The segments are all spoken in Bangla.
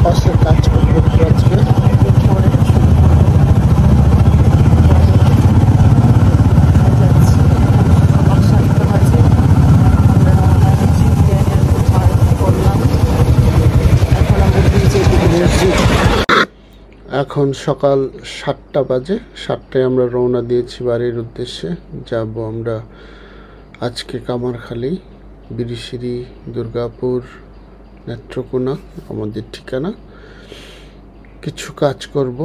পাশের কাজ করবো আজকে। এখন সকাল 7টা বাজে। 7টায় আমরা রওনা দিয়েছি বাড়ির উদ্দেশ্যে। যাব আমরা আজকে কামারখালী, বিরিশিরি, দুর্গাপুর, নেত্রকোনা আমাদের ঠিকানা। কিছু কাজ করব,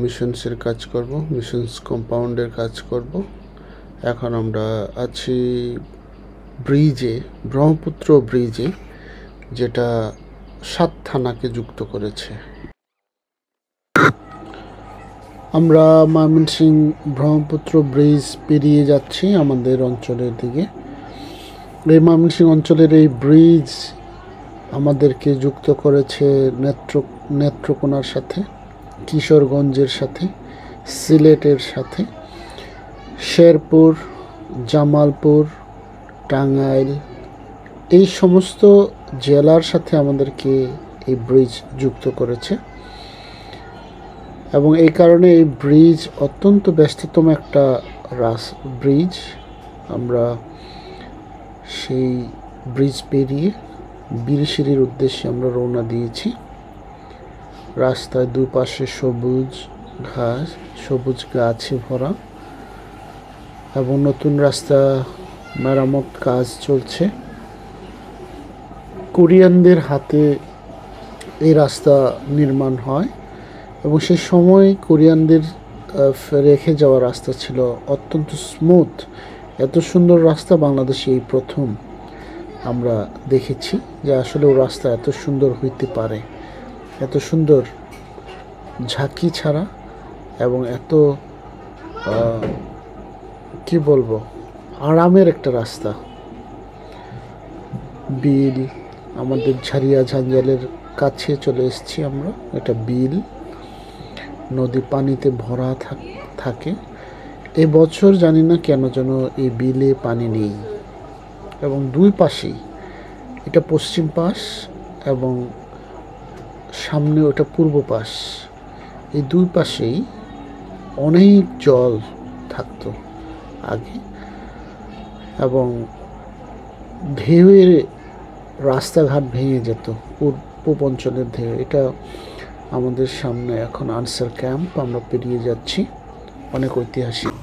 মিশনসের কাজ করব, মিশনস কম্পাউন্ডের কাজ করব। এখন আমরা আছি ব্রিজে, ব্রহ্মপুত্র ব্রিজে, যেটা 7 থানাকে যুক্ত করেছে। আমরা ময়মনসিংহ ব্রহ্মপুত্র ব্রিজ পেরিয়ে যাচ্ছি আমাদের অঞ্চলের দিকে। এই ময়মনসিংহ অঞ্চলের এই ব্রিজ আমাদেরকে যুক্ত করেছে নেত্রকোনার সাথে, কিশোরগঞ্জের সাথে, সিলেটের সাথে, শেরপুর, জামালপুর, টাঙ্গাইল, এই সমস্ত জেলার সাথে আমাদেরকে এই ব্রিজ যুক্ত করেছে। এবং এই কারণে এই ব্রিজ অত্যন্ত ব্যস্ততম একটা ব্রিজ। আমরা সেই ব্রিজ পেরিয়ে বিরিশিরির উদ্দেশ্যে আমরা রওনা দিয়েছি। রাস্তায় দুপাশে সবুজ ঘাস, সবুজ গাছে ভরা, এবং নতুন রাস্তা মেরামত কাজ চলছে। কোরিয়ানদের হাতে এই রাস্তা নির্মাণ হয়, এবং সেই সময় কোরিয়ানদের রেখে যাওয়া রাস্তা ছিল অত্যন্ত স্মুথ। এত সুন্দর রাস্তা বাংলাদেশে এই প্রথম আমরা দেখেছি, যে আসলে ও রাস্তা এত সুন্দর হইতে পারে, এত সুন্দর ঝাঁকি ছাড়া, এবং এত কি বলবো, আরামের একটা রাস্তা। বিল, আমাদের ঝারিয়া ঝাঞ্জালের কাছে চলে এসেছি আমরা। এটা বিল, নদী পানিতে ভরা থাকে। এবছর জানি না কেন যেন এই বিলে পানি নেই, এবং দুই পাশেই, এটা পশ্চিম পাশ এবং সামনে ওটা পূর্ব পাশ, এই দুই পাশেই অনেক জল থাকতো আগে, এবং ঢেউয়ের রাস্তাঘাট ভেঙে যেত, পূর্ব অঞ্চলের ঢেউ। এটা আমাদের সামনে এখন আনসার ক্যাম্প, আমরা পেরিয়ে যাচ্ছি, অনেক ঐতিহাসিক।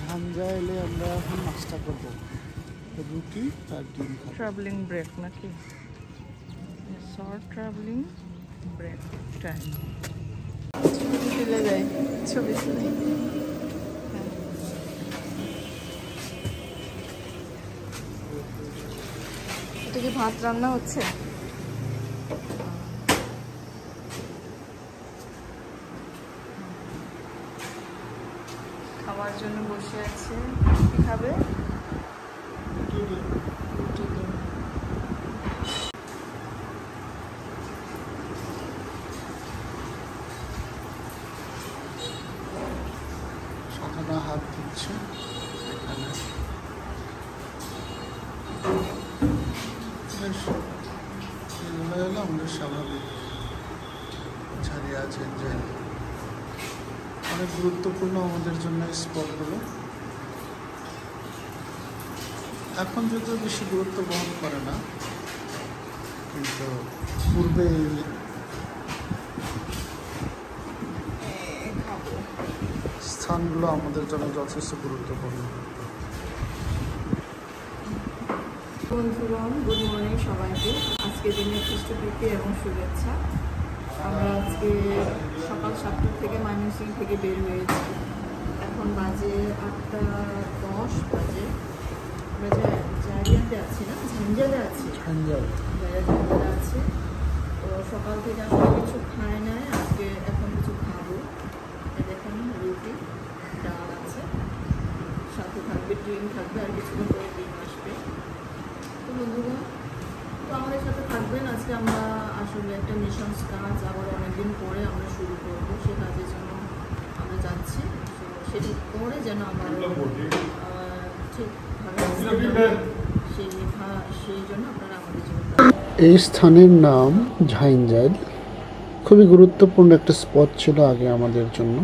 ঝাঞ্জাইলে আমরা এখন নাস্তা করব, রুটি আর ডিম। ট্রাভেলিং ব্রেক নাকি? Short travelling break time. তুলে দেয়, ছবি তুলে। এটা কি ভাত রান্না হচ্ছে? খাওয়ার জন্য বসে আছে। কি খাবে? হাত দিচ্ছে, আমাদের স্বাভাবিক ঝারিয়া ঝাঞ্জাইল। অনেক গুরুত্বপূর্ণ আমাদের জন্য স্পটগুলো। এখন যদিও বেশি গুরুত্ব বহন করে না, কিন্তু পূর্বে স্থানগুলো আমাদের জন্য যথেষ্ট গুরুত্বপূর্ণ। বন্ধুগণ, গুড মর্নিং সবাইকে। আজকে দিনের খ্রিস্টপ্রীতি এবং শুভেচ্ছা। আমরা আজকে সকাল 7টা থেকে ময়মনসিংহ থেকে বের হয়েছি। এখন বাজে 8টা 10 বাজে। আমরা জারিয়াতে আছি না, ঝাঞ্জালে আছি, ঝাঞ্জালে আছি। তো সকাল থেকে আসলে কিছু খায় নাই, আজকে এখন কিছু খাবো। দেখুন, রুটি, ডাল আছে, সাথে থাকবে ডিম থাকবে, আর কিছুক্ষণ পরে ডিম আসবে। তো বন্ধুগণ, তো আমাদের সাথে থাকবেন। আজকে আমরা আসলে একটা মিশন কাজ আবার অনেকদিন পরে আমরা শুরু করবো, সে কাজের জন্য আমরা যাচ্ছি। সেটি করে যেন আমার ঠিকভাবে সেই জন্য আপনারা আমাদের জন্য। এই স্থানের নাম ঝাইনজাইল। খুবই গুরুত্বপূর্ণ একটা স্পট ছিল আগে আমাদের জন্য।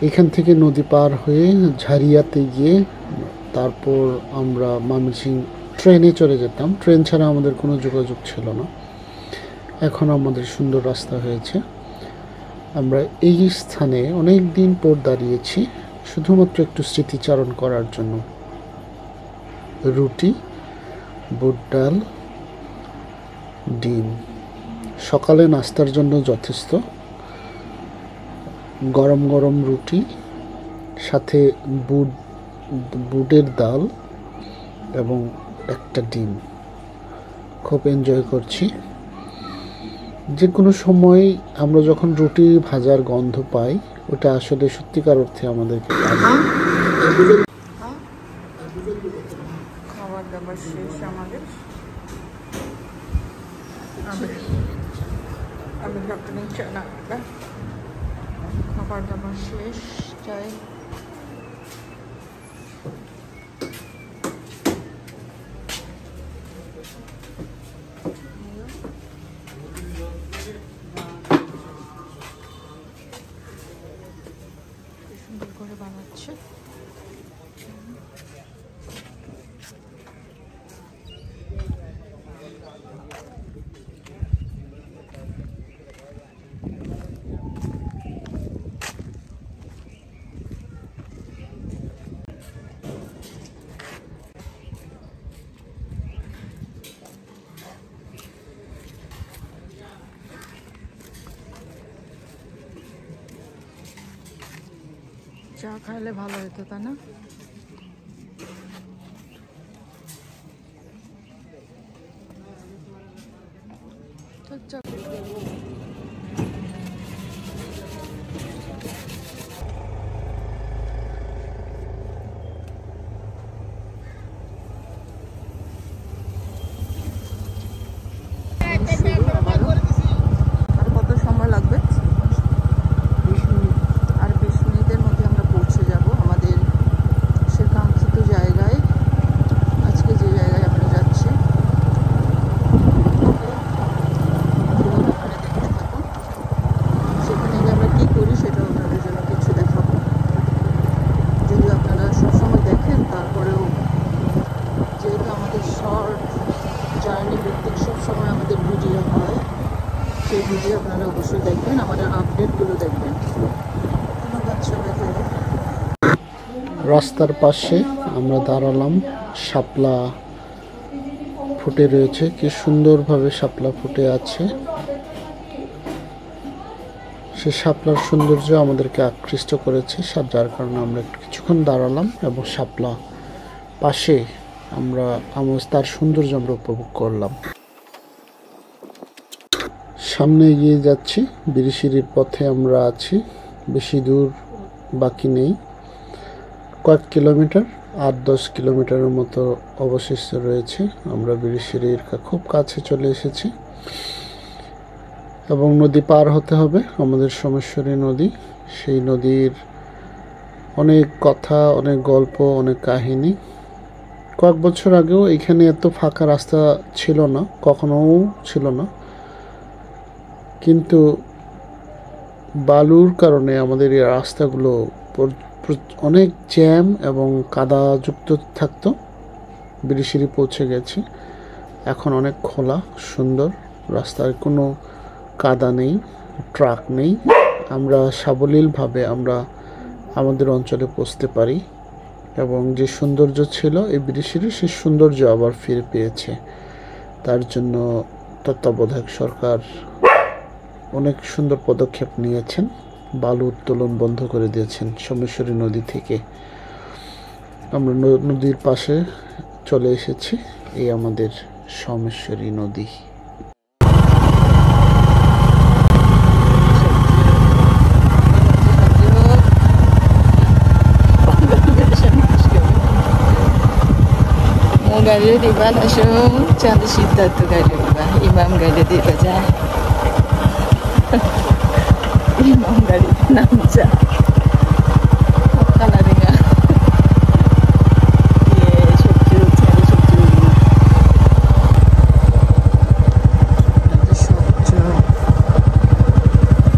এখান থেকে নদী পার হয়ে ঝারিয়াতে গিয়ে তারপর আমরা ময়মনসিংহ ট্রেনে চলে যেতাম। ট্রেন ছাড়া আমাদের কোনো যোগাযোগ ছিল না। এখন আমাদের সুন্দর রাস্তা হয়েছে। আমরা এই স্থানে অনেক দিন পর দাঁড়িয়েছি শুধুমাত্র একটু স্মৃতিচারণ করার জন্য। রুটি, বুট ডাল, ডিম সকালে নাস্তার জন্য যথেষ্ট। গরম গরম রুটি সাথে বুটের ডাল এবং একটা ডিম। খুব এনজয় করছি। যে কোনো সময় আমরা যখন রুটি ভাজার গন্ধ পাই, ওটা আসলে সত্যিকার অর্থে আমাদেরকে খাবার দাবার শেষ আমাদের। আমি ডক্টর নিচ্ছে না, খাবার দাবার শেষ। চাই সুন্দর করে বানাচ্ছে। চা খাইলে ভালো হতো, তাই না? আর কত সময় লাগবে? আর 20 মিনিটের মধ্যে আমরা পৌঁছে যাব আমাদের সে কাঙ্ক্ষিত জায়গায়। আজকে যে জায়গায় আমরা যাচ্ছি সেখানে গিয়ে আমরা কী করি সেটাও আপনাদের জন্য কিছু দেখাবো। যদি আপনারা সবসময় দেখেন, তারপরেও যেহেতু আমাদের শর্ট জার্নি ভিত্তিক সবসময় আমাদের ভিডিও হয়, সেই ভিডিও আপনারা অবশ্যই দেখবেন, আমাদের আপডেটগুলো দেখবেন। ধন্যবাদ সবাইকে। রাস্তার পাশে আমরা দাঁড়ালাম। শাপলা ফুটে রয়েছে, কি সুন্দরভাবে শাপলা ফুটে আছে। সে শাপলার সৌন্দর্য আমাদেরকে আকৃষ্ট করেছে, যার কারণে আমরা কিছুক্ষণ দাঁড়ালাম এবং শাপলা পাশে আমরা তার সৌন্দর্য আমরা উপভোগ করলাম। সামনে এগিয়ে যাচ্ছি, বিরিশিরির পথে আমরা আছি। বেশি দূর বাকি নেই, কয়েক কিলোমিটার, 8-10 কিলোমিটারের মতো অবশিষ্ট রয়েছে। আমরা বিরিশিরির খুব কাছে চলে এসেছি এবং নদী পার হতে হবে, আমাদের সোমেশ্বরী নদী। সেই নদীর অনেক কথা, অনেক গল্প, অনেক কাহিনী। কয়েক বছর আগেও এখানে এত ফাঁকা রাস্তা ছিল না, কখনোও ছিল না, কিন্তু বালুর কারণে আমাদের এই রাস্তাগুলো অনেক জ্যাম এবং কাদাযুক্ত থাকতো। বিরিশিরি পৌঁছে গেছি, এখন অনেক খোলা সুন্দর রাস্তায়, কোনো কাদা নেই, ট্রাক নেই। আমরা সাবলীলভাবে আমরা আমাদের অঞ্চলে পৌঁছতে পারি এবং যে সৌন্দর্য ছিল এই বিরিশিরি, সেই সৌন্দর্য আবার ফিরে পেয়েছে। তার জন্য তত্ত্বাবধায়ক সরকার অনেক সুন্দর পদক্ষেপ নিয়েছেন। বালু উত্তোলন বন্ধ করে দিয়েছেন সোমেশ্বরী নদী থেকে। আমরা নদীর পাশে চলে এসেছি, এই আমাদের সোমেশ্বরী নদী। Galeri di ba na siyang Chandra Siddhartha Galeri ba? ইমাম গাড়ি দিয়ে যায় ইমাম গাড়িতে নামছে কালারিঙা সবজি হচ্ছে সবজি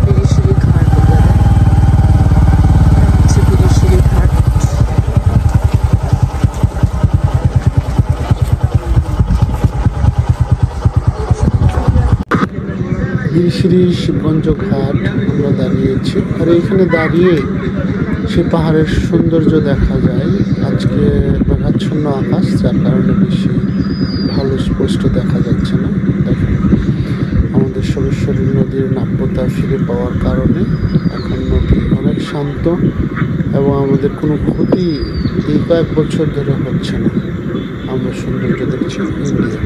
বিরিশিরি ঘাট হচ্ছে বিরিশিরি ঘাট গিরিশ্রী শিবগঞ্জ ঘাট আমরা দাঁড়িয়েছি, আর এখানে দাঁড়িয়ে সে পাহাড়ের সৌন্দর্য দেখা যায়। আজকে মেঘাচ্ছন্ন আকাশ, যার কারণে বেশি ভালো স্পষ্ট দেখা যাচ্ছে না। দেখেন আমাদের সরেশ্বরী নদীর নাব্যতা ফিরে পাওয়ার কারণে এখন নদী অনেক শান্ত এবং আমাদের কোনো ক্ষতি এই কয়েক বছর ধরে হচ্ছে না। আমরা সৌন্দর্য দেখছি ইন্ডিয়া।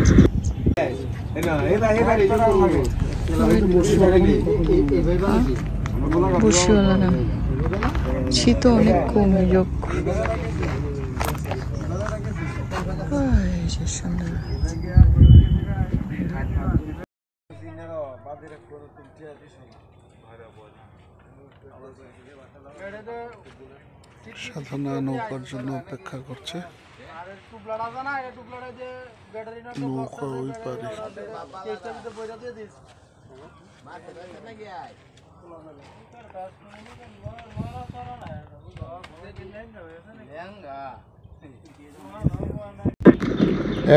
বসিওয়ালা না, শীত অনেক কমে যোগ সুন্দর। সাধনা নৌকার জন্য অপেক্ষা করছে, নৌকা ওই পারে।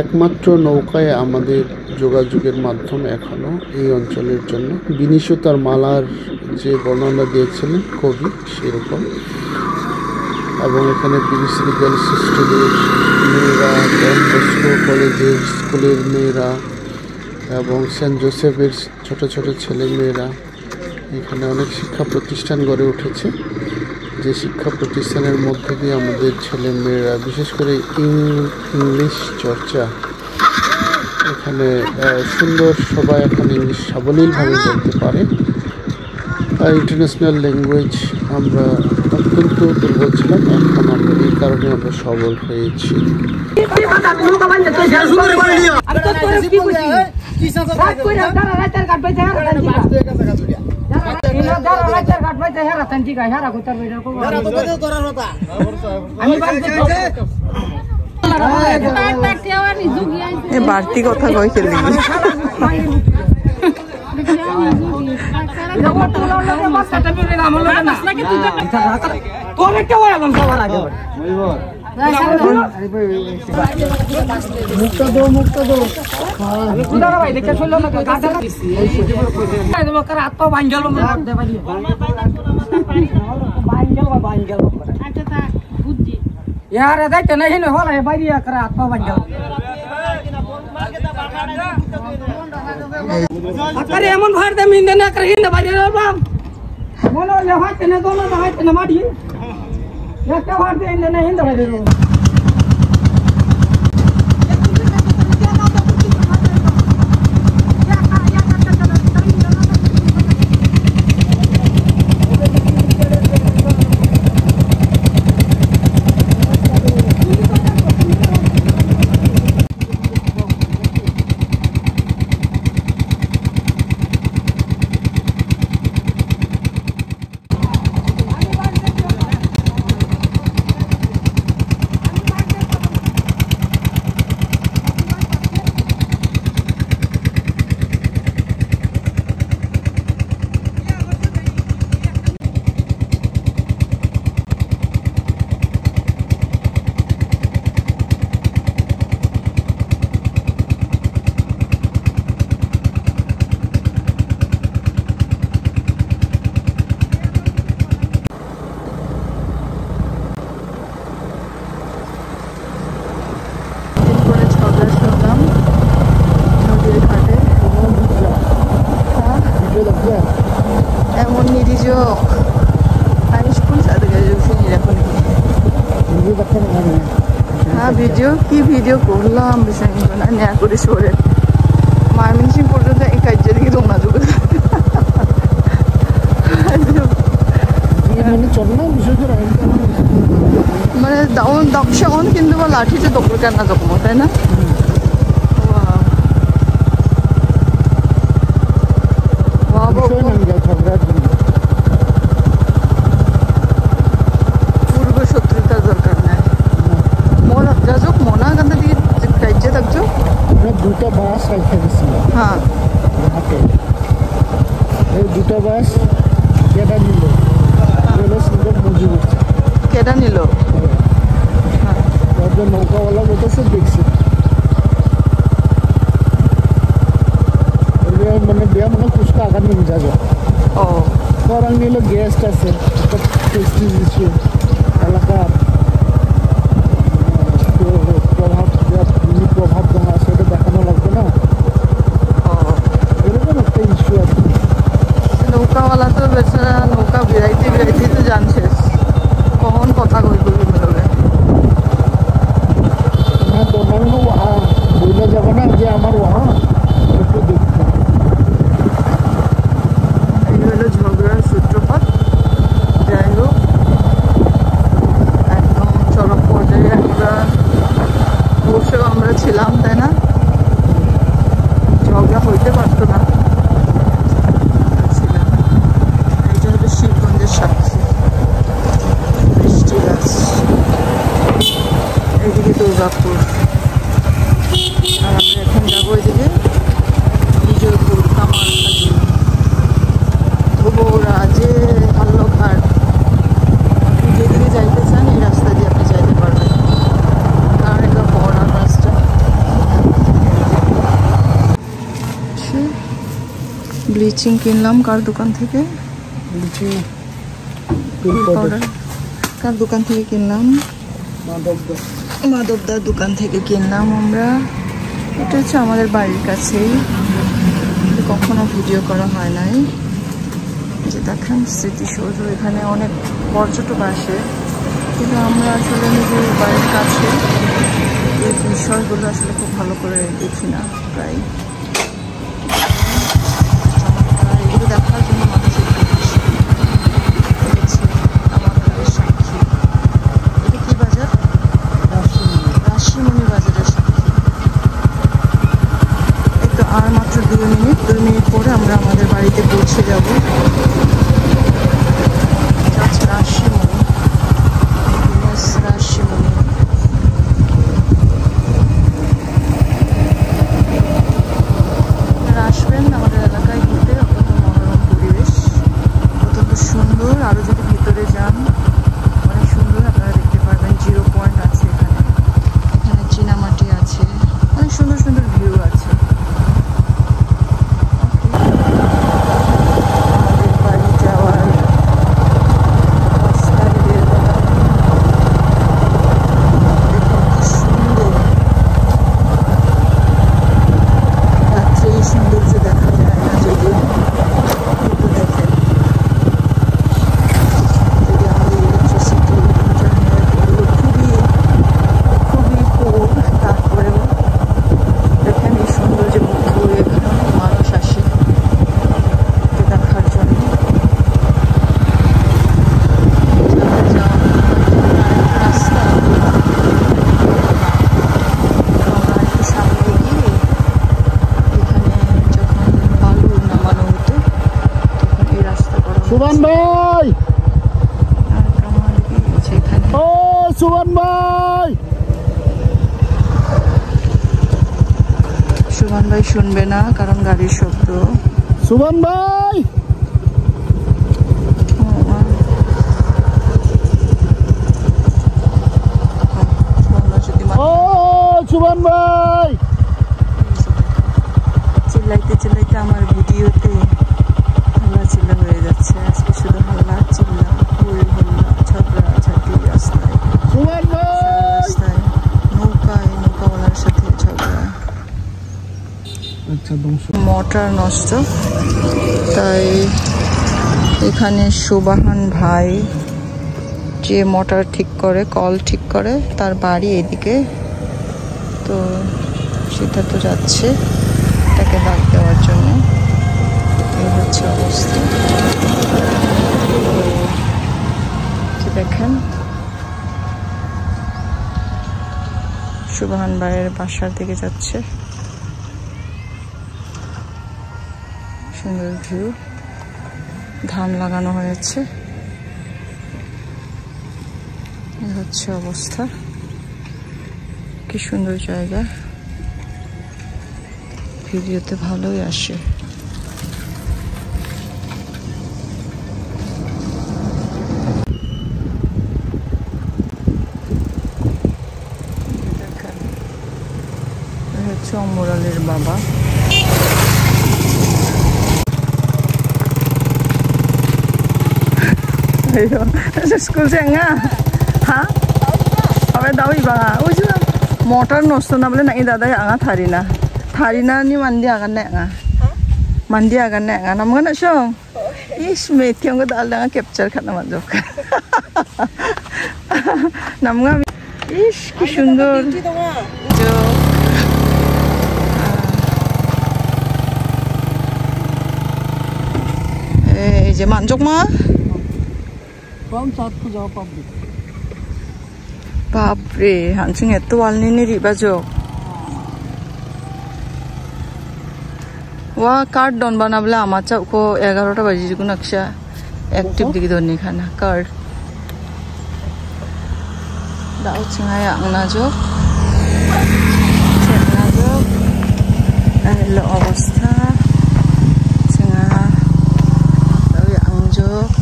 একমাত্র নৌকায় আমাদের যোগাযোগের মাধ্যম এখনো এই অঞ্চলের জন্য। বিনিশু তার মালার যে বর্ণনা দিয়েছিলেন কবি সেরকম, এবং এখানে বিরিশিরি গার্লস স্কুলের মেয়েরা, ডন বস্কো কলেজের স্কুলের মেয়েরা এবং সেন্ট জোসেফের ছোট ছোট ছেলে মেয়েরা, এখানে অনেক শিক্ষা প্রতিষ্ঠান গড়ে উঠেছে, যে শিক্ষা প্রতিষ্ঠানের মধ্য দিয়ে আমাদের ছেলে মেয়েরা বিশেষ করে ইংলিশ চর্চা, এখানে সুন্দর সবাই এখন ইংলিশ সাবলীলভাবে বলতে পারে। ইন্টারন্যাশনাল ল্যাঙ্গুয়েজ আমরা অত্যন্ত দুর্বল ছিলাম, এখন আমরা এই কারণে আমরা সবল হয়েছি। বাড়তি কথা কই খেলি यार दायित्व नाही ना होला हे बाई करा आत्मा बांधला अरे एमन भार दे मिंदे ना करे हिंद बाई रे बाम मोनो ले हाते ने दोनो ना हाते ने माडी या का भार दे हिंद ना हिंद बाई रे ভিডিও করলাম বিষয়গুলো না নেয়া করে সরে ময়মনসিংহ পর্যন্ত এই কাজের দিকে তোমরা যোগ মানে দাউন দক্ষণ কিন্তু বা লাঠিতে দখল কেন জখম তাই না দুটো বাস কেটা নিল সুন্দর মজুর কেটা নিল নৌকাওয়ালা বলতেছে দেখছি মানে দেয়া মনে ফুচকা আঘাত নেমে যাবে ও orang নিল গেস্ট আছে এলাকার প্রভাব জমা আছে এটা দেখানো লাগবে না এরকম একটা ইস্যু আছে নৌকাওয়ালা তো বেচারা নৌকা বেড়াইতে বেড়াইতে তো জানছে কখন কথা কইব বেরোবে হ্যাঁ তোমার বইলে যাবে না যে আমার একটু দেখতে এই হলো ঝগড়ার সূত্রপাত যাই হোক একদম চরম পর্যায়ে একটা বসেও আমরা ছিলাম তাই না ঝগড়া হইতে পারতো না ছিলাম এইটা হলো শিবগঞ্জের সাক্ষী বৃষ্টি গাছ এইদিকে দুর্গাপুর আর আমরা এখন যাবো এদিকে বিজয়পুর কামারখালী ধুবরাজে আল্লঘাট আপনি যেদিকে যাইতে চান এই রাস্তা দিয়ে আপনি যাইতে পারবেন কারণ এটা বর্ডার রাস্তা ব্লিচিং কিনলাম কার দোকান থেকে পাউডার কার দোকান থেকে কিনলাম মাধবদার দোকান থেকে কিনলাম আমরা এটা হচ্ছে আমাদের বাড়ির কাছেই কখনো ভিডিও করা হয় নাই যে দেখেন স্মৃতিসৌধ এখানে অনেক পর্যটক আসে কিন্তু আমরা আসলে নিজের বাড়ির কাছে এই বিষয়গুলো আসলে খুব ভালো করে দেখি না প্রায় এগুলো দেখার জন্য মানুষের আমাদের সাক্ষী এটা কি বাজার রাশিমণি বাজারের সাক্ষী এই তো আর মাত্র 2 মিনিট পরে আমরা আমাদের বাড়িতে পৌঁছে যাব রাশিমণি রাশিমণি আসবেন আমাদের এলাকায় ঘুরতে অত্যন্ত মনোরম পরিবেশ অত্যন্ত সুন্দর আরো যদি ভিতরে যান অনেক সুন্দর আপনারা দেখতে পারবেন 0 পয়েন্ট আছে এখানে চীনামাটি আছে অনেক সুন্দর সুন্দর ভিউ আছে আমাদের বাড়ি যাওয়ার রাস্তা বের করা দেখুন কি সুন্দর রাত্রে এই সৌন্দর্য দেখা যায় না যদিও কিন্তু দেখেন যদি আমাদের ইলেকট্রিসিটি ইন্টারনেট এগুলো খুবই পুর তারপরেও দেখেন এই সৌন্দর্যের মধ্যে এখানে অনেক মানুষ আসে এটা দেখার জন্য রাস্তা আমরা একটু সামনে গিয়ে এখানে যখন বালু নামানো হতো তখন এই রাস্তা করা সুবান ভাই আর কামাল গিয়েছে এখানে ও সুবান ভাই সুমন ভাই শুনবে না কারণ গাড়ির শব্দ সুবান ভাই ও সুবান ভাই চিল্লাইতে চিল্লাইতে আমার ভিডিওতে হাল্লা চিল্লা হয়ে যাচ্ছে আজকে শুধু হাল্লা চিল্লা হই হল্লা ঝগড়া ঝাঁটি রাস্তায় সুবান ভাই রাস্তায় নৌকাওয়ালার সাথে ঝগড়া আচ্ছা ধ্বংস মোটর নষ্ট তাই এখানে সুবাহান ভাই যে মোটর ঠিক করে কল ঠিক করে তার বাড়ি এদিকে তো সেটা তো যাচ্ছে তাকে ডাক দেওয়ার জন্য এই হচ্ছে অবস্থা তো দেখেন সুবাহান ভাইয়ের বাসার দিকে যাচ্ছে সুন্দর ভিউ ধান লাগানো হয়েছে এই হচ্ছে অবস্থা কি সুন্দর জায়গা ভিডিওতে ভালোই আসে জঙ্গলের বাবা। School sih enggak? Hah? Apa tahu iba? Oh juga. Motor nosto na boleh nak dada ya enggak Tharina. Tharina ni mandi akan nak enggak? Mandi akan nak enggak? Namun nak syong? Ish, meti yang kita alda capture kan nama jok. Namun ish, ki sundor. Jok. Je manjok mah? Babre, hancing itu walni ni riba jok. Wah, card don bana bela amacha ko 11টা বাজে যখন আকশা অ্যাক্টিভ দিকে দনি খানা কার্ড দাও চিঙায়া আংনা জক চেনা জক হ্যালো অবস্থা চিঙা দাও আং জক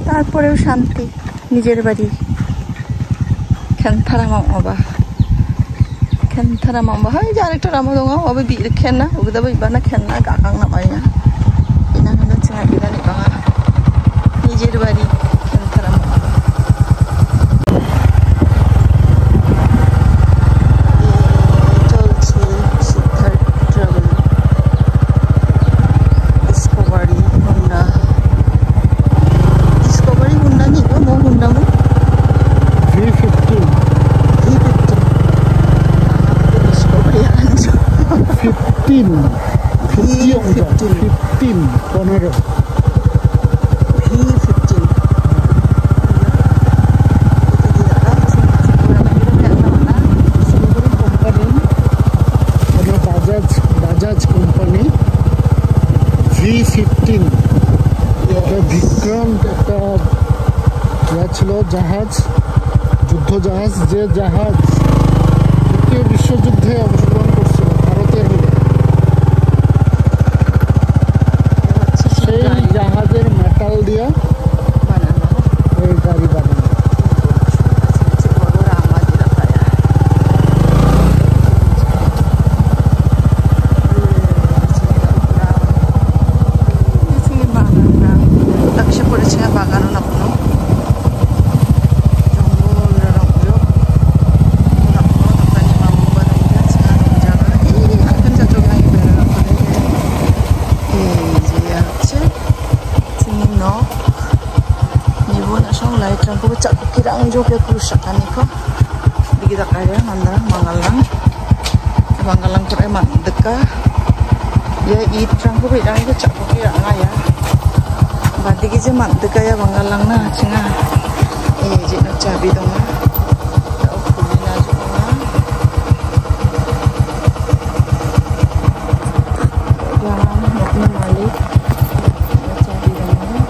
তারপরেও শান্তি নিজের বাড়ি খেনথারা মামা খেনথারা মামা হয় যে আরেকটা রামা দङ अबे बिर खेना उगदाबो इबाना खेना गागां नामाया इना होनो जोंहा इदानि बाङा নিজের বাড়ি খেনথারা मामা চলছে Siddharth travel discovery Honda Bajaj company V15 Vikrant একটা ছিল জাহাজ যুদ্ধ জাহাজ যে জাহাজ দ্বিতীয় বিশ্বযুদ্ধে অংশগ্রহণ করছিল ভারতের হয়ে সেই জাহাজের মেটাল দিয়ে এই গাড়ি বানানো kirang jo ke kerusakan iko bigi kaya mandang mangalang kur emak deka ya it trang ko bidang ko cak ko kirang ya badigi je mak deka ya mangalang na cinga je no cabi dong na kulina jo na ya malik cabi dong na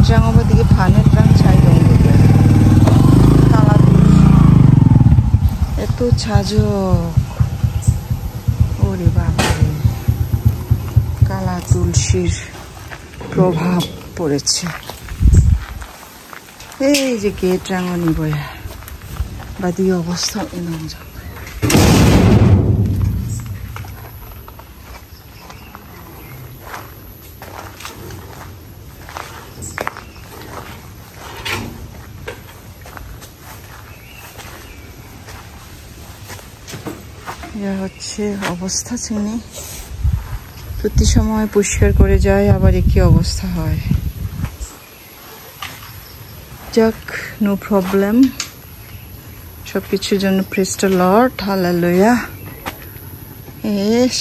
Trang apa tiga panen trang cai dong gitu. Kalau itu cajok, ওরে বাবারে কালা তুলসীর প্রভাব পড়েছে। এই যে গেট রাঙনি বয়া বাদি অবস্থা এমন যা হচ্ছে অবস্থা চিনি প্রতি সময় পরিষ্কার করে যায় আবার একই অবস্থা হয় যাক নো প্রবলেম সবকিছুর জন্য প্রেজ দ্য লর্ড হালেলুয়া এস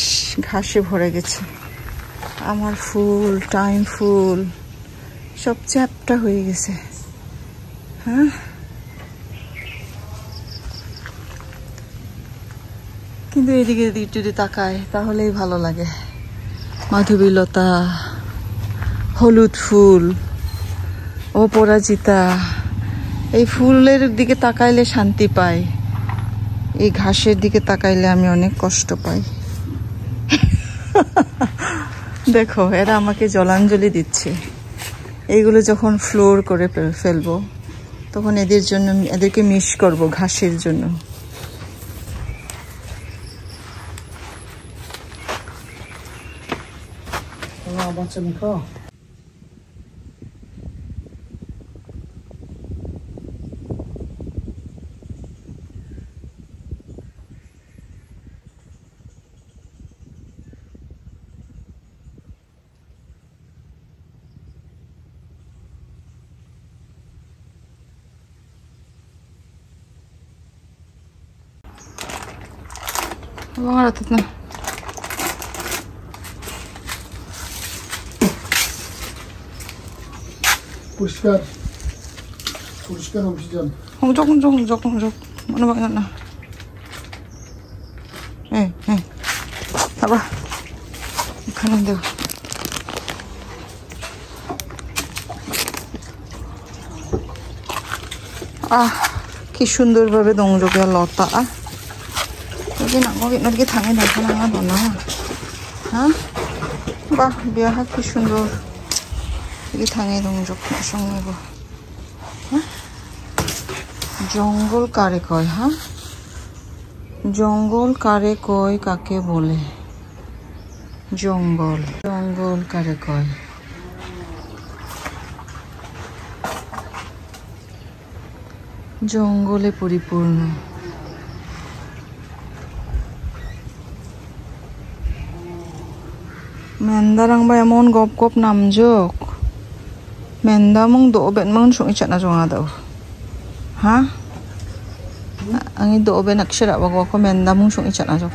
ঘাসে ভরে গেছে আমার ফুল টাইম ফুল সব চ্যাপটা হয়ে গেছে হ্যাঁ কিন্তু এদিকে যদি তাকায় তাহলেই ভালো লাগে মাধবীলতা হলুদ ফুল অপরাজিতা এই ফুলের দিকে তাকাইলে শান্তি পাই এই ঘাসের দিকে তাকাইলে আমি অনেক কষ্ট পাই দেখো এরা আমাকে জলাঞ্জলি দিচ্ছে এইগুলো যখন ফ্লোর করে ফেলবো তখন এদের জন্য এদেরকে মিস করব ঘাসের জন্য বাচ্চা মেখো Vaaratat na. পরিষ্কার পরিষ্কার অভিযান 홍적 mana ba na 봐봐 가는데 কি সুন্দর ভাবে দংজকে লতা 여기 이렇게 당에 나타나나 너나 봐 বিয়াহ কি সুন্দর 여기 당에 দংজক সং내고 জঙ্গল কারে কয় হ্যাঁ জঙ্গল কারে কয় কাকে বলে জঙ্গল কারে কয় জঙ্গলে পরিপূর্ণ mendarang ba emon gop namjok menda mong do ben mong sung ichana jonga daw ha angi do ben akshara ba ko menda mong sung ichana jok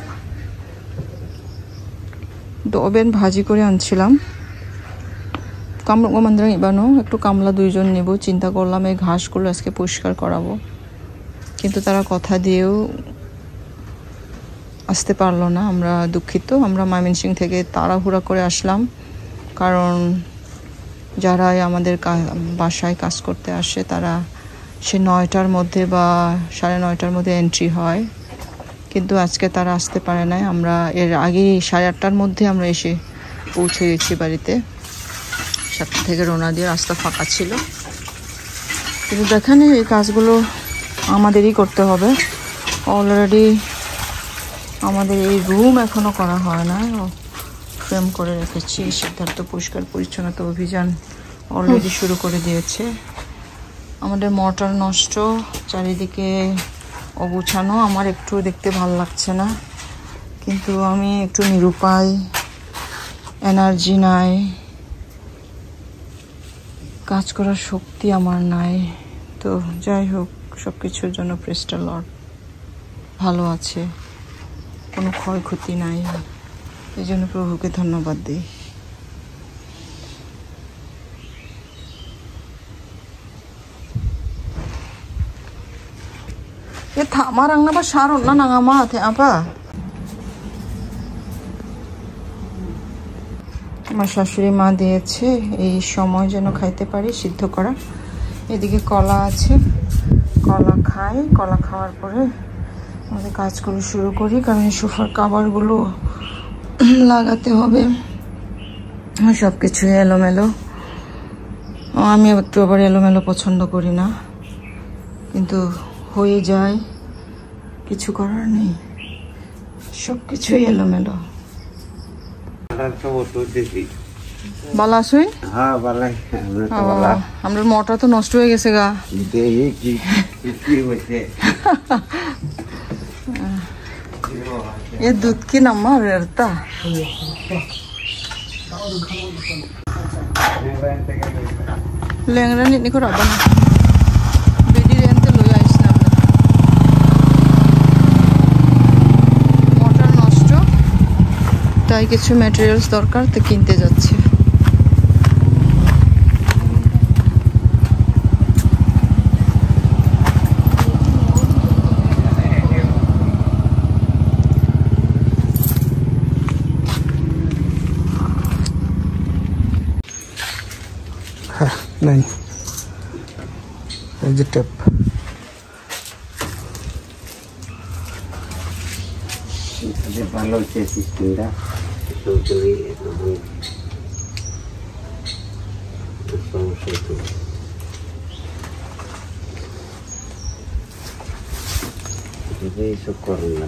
do ben bhaji করে আনছিলাম কামরুক মন্দিরে ইবানো একটু কামলা দুইজন নেব চিন্তা করলাম এই ঘাসগুলো আজকে পরিষ্কার করাবো কিন্তু তারা কথা দিয়েও আসতে পারলো না আমরা দুঃখিত আমরা ময়মনসিংহ থেকে তাড়াহুড়া করে আসলাম কারণ যারা আমাদের বাসায় কাজ করতে আসে তারা সে 9টার মধ্যে বা 9:30টার মধ্যে এন্ট্রি হয় কিন্তু আজকে তারা আসতে পারে না আমরা এর আগে 8:30টার মধ্যে আমরা এসে পৌঁছে গেছি বাড়িতে 7টা থেকে রওনা দিয়ে রাস্তা ফাঁকা ছিল কিন্তু দেখেন এই কাজগুলো আমাদেরই করতে হবে অলরেডি আমাদের এই রুম এখনো করা হয় না ফ্রেম করে রেখেছি সিদ্ধার্থ পরিষ্কার পরিচ্ছন্নতা অভিযান অলরেডি শুরু করে দিয়েছে আমাদের মোটর নষ্ট চারিদিকে অগুছানো আমার একটু দেখতে ভালো লাগছে না কিন্তু আমি একটু নিরুপায় এনার্জি নাই কাজ করার শক্তি আমার নাই তো যাই হোক সবকিছুর জন্য প্রেজ দ্য লর্ড ভালো আছে কোনো ক্ষয়ক্ষতি নাই এই জন্য প্রভুকে ধন্যবাদ দিই এ থামারাং না বা সারন না নাঙামা থে আপা আমার শাশুড়ি মা দিয়েছে এই সময় যেন খাইতে পারি সিদ্ধ করা এদিকে কলা আছে কলা খাই কলা খাওয়ার পরে আমাদের কাজগুলো শুরু করি কারণ এই সোফার কভারগুলো লাগাতে হবে সব কিছু এলোমেলো আমি একটু আবার এলোমেলো পছন্দ করি না কিন্তু হয়ে যায় কিছু করার নেই সব কিছুই এলোমেলো ভালো আছুই হ্যাঁ ভালো আমরা মোটর তো নষ্ট হয়ে গেছে গা ये दूध की नम्मा रहता लेंगरा नी को रबा बेडी रेंते लई आइसना मोटर नष्ट তাই কিছু ম্যাটেরিয়ালস দরকার তো কিনতে যাচ্ছে नहीं टेप ভালো হচ্ছে সিস্টেমটা সমস্যা তো এইসব করেন না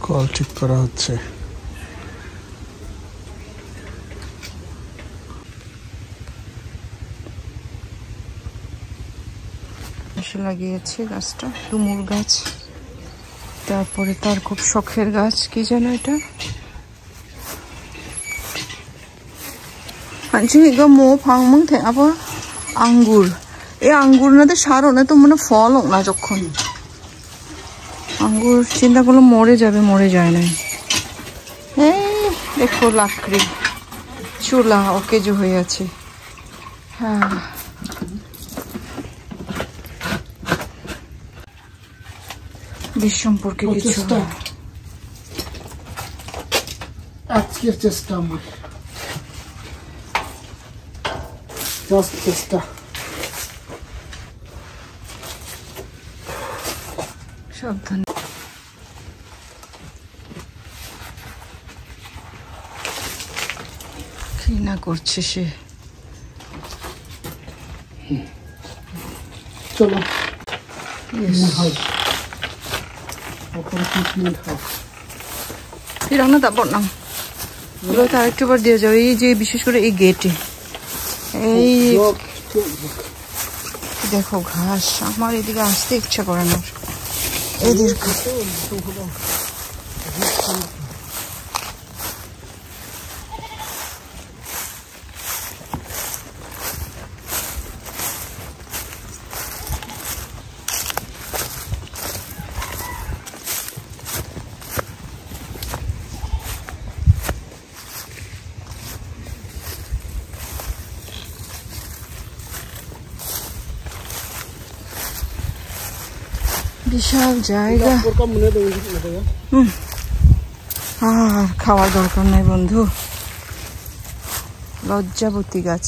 কল ঠিক করা হচ্ছে লাগিয়েছে গাছটা ডুমুর গাছ তারপরে তার খুব শখের গাছ কি জানো এটা আনছি ইগা মো ফাংমং থেঙাবো আঙ্গুর এই আঙ্গুর নাতে সারো না তো মানে ফল হোক না যখন আঙ্গুর চিন্তা করলো মরে যাবে মরে যায় না এই দেখো লাকড়ি চুলা ওকে যে হয়ে আছে হ্যাঁ বিশ সম্পর্কে কিছু আজকের চেষ্টা আমার জাস্ট চেষ্টা সাবধান কি না করছে সে চলো রান্না তারপর না ওগুলো তো আরেকটু বার দিয়ে যাও এই যে বিশেষ করে এই গেটে এই দেখো ঘাস আমার এদিকে আসতে ইচ্ছা করে না এদের বিশাল জায়গা আর খাওয়ার দরকার নাই বন্ধু লজ্জাবতী গাছ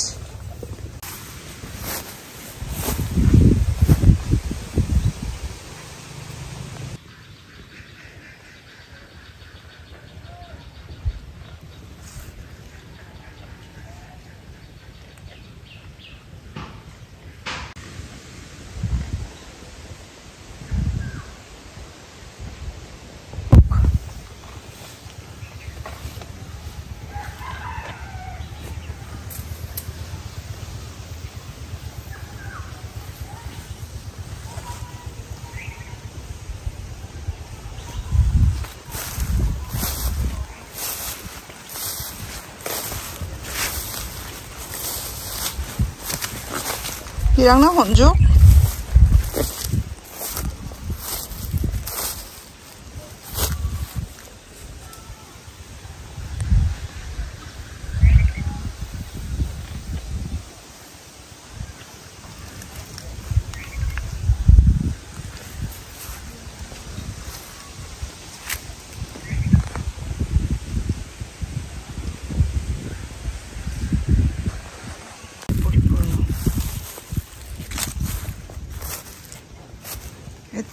Pirang na honjo.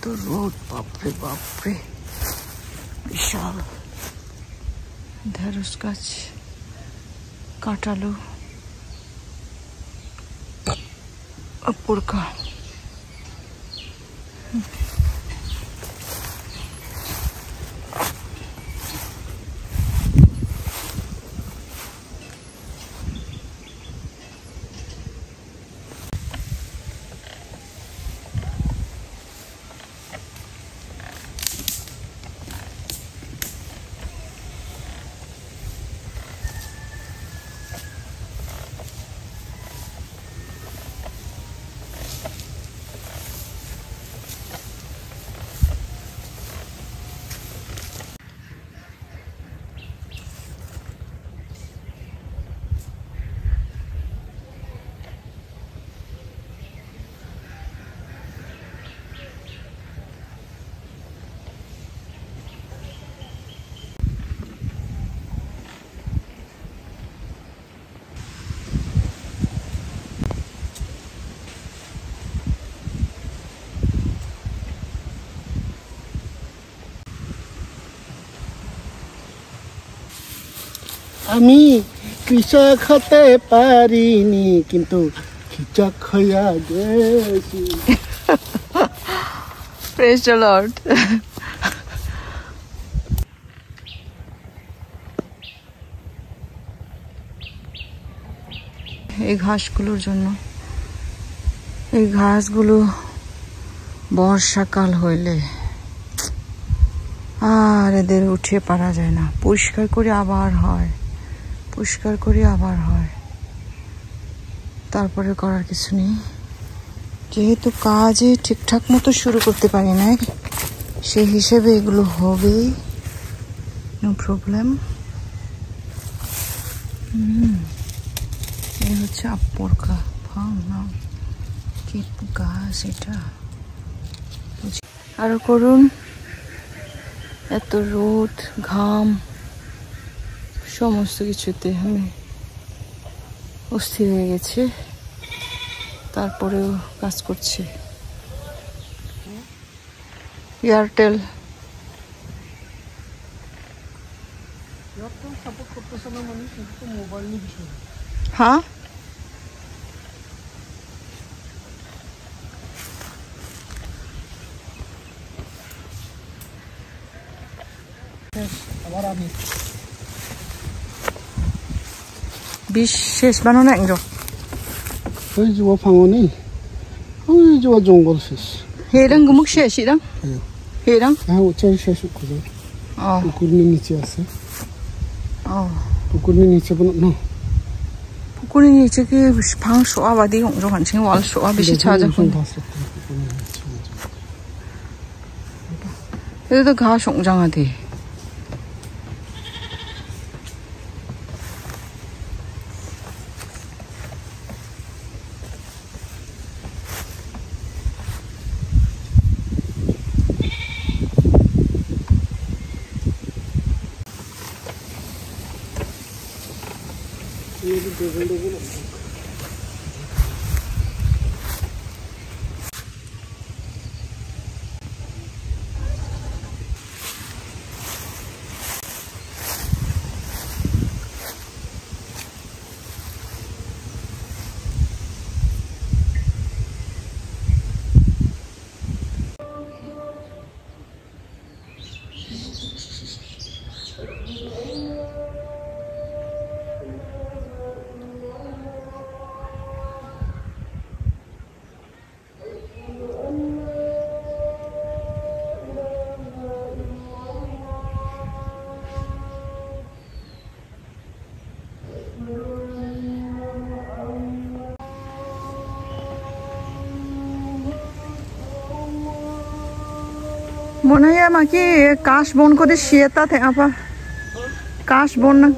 तो रोड बापरे बापरे विशाल इधर उसका काटा लो अपुर का আমি কৃষক হতে পারিনি কিন্তু কৃষক হইয়া গেছি। Praise the Lord. এই ঘাসগুলোর জন্য, এই ঘাসগুলো বর্ষাকাল হইলে আর এদের উঠে পারা যায় না। পরিষ্কার করে আবার হয়, পরিষ্কার করে আবার হয়, তারপরে করার কিছু নেই। যেহেতু কাজে ঠিকঠাক মতো শুরু করতে পারি নাই, সেই হিসেবে এগুলো হবেই, নো প্রবলেম। এই হচ্ছে আপরকা না কি গাছ এটা, আরো করুন। এত রোদ, ঘাম, সমস্ত কিছুতে আমি অস্থির হয়ে গেছে, তারপরেও কাজ করছে। এয়ারটেল হ্যাঁ, বিশ শেষ বানানো একজন ওই যে ও ভাঙনি, ওই যে ও জঙ্গল শেষ। হেরাং গুমুক শেষিরাং হেরাং হ্যাঁ, ও চাই শেষ করে পুকুরের নিচে আছে। পুকুরের নিচে না, পুকুরের নিচে কি ভাং শোয়া বাদি গংজো হানসিং ওয়াল শোয়া বেশি ছাজা খুন। এটা তো ঘাস সংজাঙাদি। মনে হয় আমাকে কাশ বন করে শিয়েতা থে আপা কাশ বন না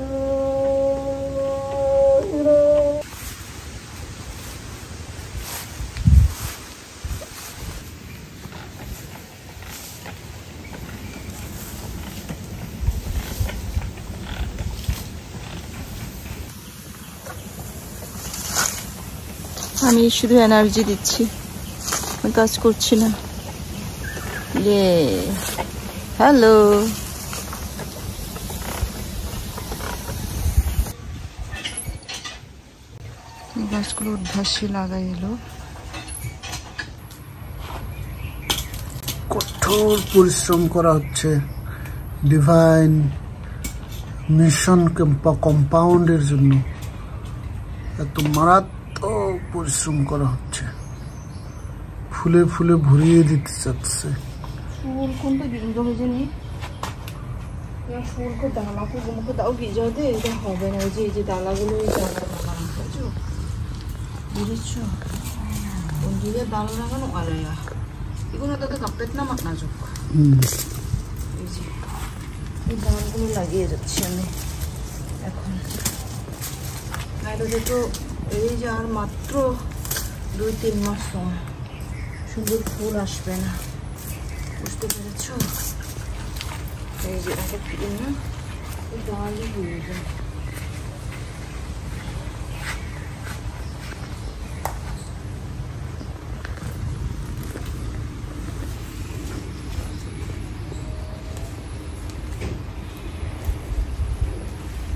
আমি শুধু এনার্জি দিচ্ছি, কাজ করছি না। হ্যালো, গাছগুলো উদ্ভাসী লাগাই এলো। কঠোর পরিশ্রম করা হচ্ছে ডিভাইন মিশন কম্পাউন্ডের জন্য। এত মারাত্মক পরিশ্রম করা হচ্ছে, ফুলে ফুলে ভরিয়ে দিতে চাচ্ছে। फूल कौन तो गिंजो भेजे नहीं या फूल को डाला को गुमको दाओ गिजो दे এটা হবে না। এই যে ডালাগুলো এই ডালা লাগানো বুঝছো বুঝছো বন্ধুরা ডালা লাগানো আলায়া এগুলো তো কাপড়েত না মাখনা যোগ। এই যে এই ডালগুলো লাগিয়ে যাচ্ছি আমি এখন। নাইলে তো এই যে আর মাত্র 2-3 মাস সময় সুন্দর ফুল আসবে না, বুঝতে পেরেছ? এই যে একটা ফুল না এই ডালই হয়ে যায়।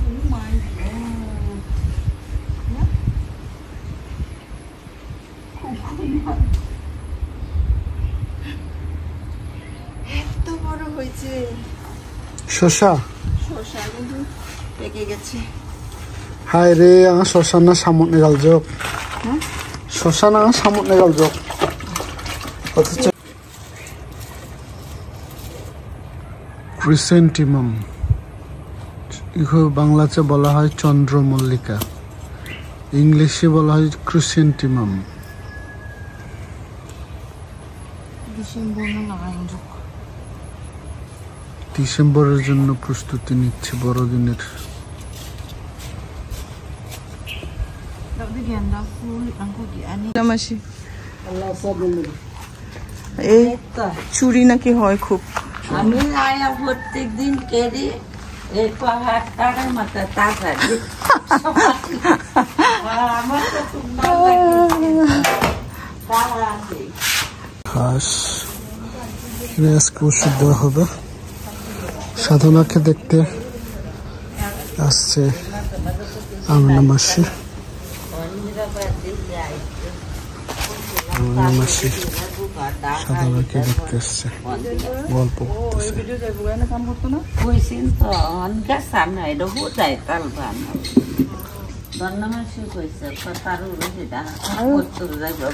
Oh my হয়েছে শশা শসা, কিন্তু পেকে গেছে। হায় রে শশা না সামুট নেগাল যোগ, হ্যাঁ শশা না সামুট নেগাল যোগ। অথচ ক্রিসেন্টিমাম, বাংলাতে বলা হয় চন্দ্রমল্লিকা, ইংলিশে বলা হয় ক্রিসেন্টিমাম। ডিসেম্বরের জন্য প্রস্তুতি নিচ্ছে বড়দিনের। এই চুরি নাকি হয় খুব। আমি আয়া প্রত্যেক দিন কেড়ে এই পাহাড় টাকার মাথা টাকা আমার তো খুব হাঁস আজকে ওষুধ দেওয়া হবে। সাধনাকে দেখতে আসছে আমিনা মাসি, আমিনা মাসি সাধনাকে দেখতে আসছে, গল্প করতেছে। কইছেন তো অনকা সামনে এটা বোঝায় কাল বানা বর্ণমাসি কইছে তার যেটা করতে যাবে।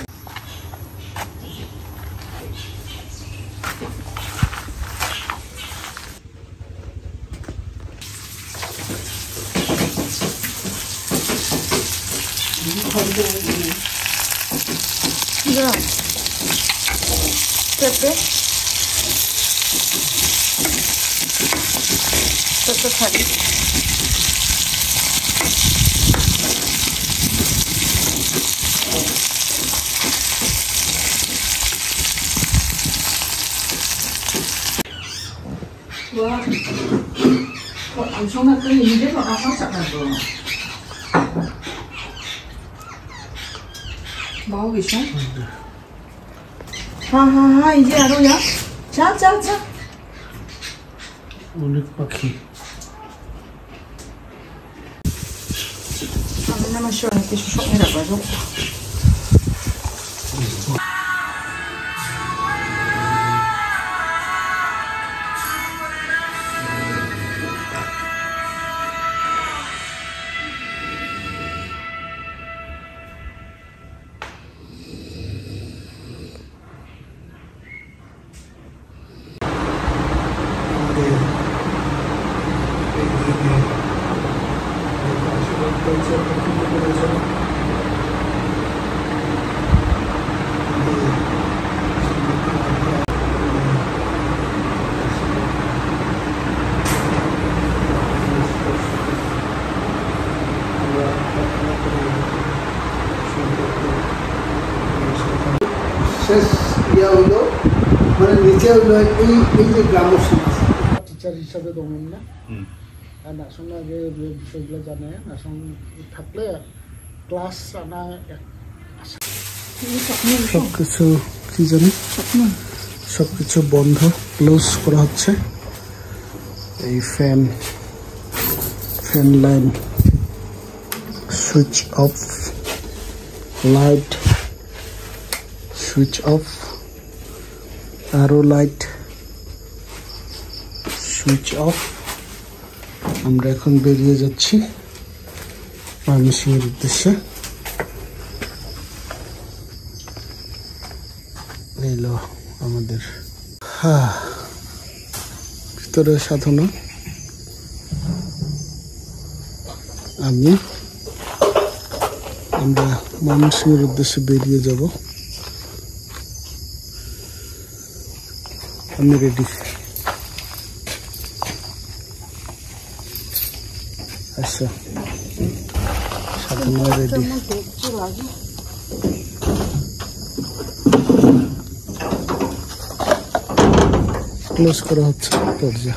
অনেক পাখি। শেষ ইয়া হইলো মানে নিচে হইলো এই যে গ্রাম্য সমাজ টিচার হিসাবে দমন না, আর নাসন আগে বিষয়গুলো জানে, নাসন থাকলে ক্লাস আনা সবকিছু কি জানি সবকিছু বন্ধ, ক্লোজ করা হচ্ছে। এই fan line switch off, light switch off, আরো লাইট সুইচ অফ। আমরা এখন বেরিয়ে যাচ্ছি ময়মনসিংহের উদ্দেশ্যে। এলো আমাদের ভিতরে সাধনা, আমরা ময়মনসিংহের উদ্দেশ্যে বেরিয়ে যাব। আমি রেডি। আচ্ছা সাধনা রেডি। ক্লোজ করা হচ্ছে দরজা।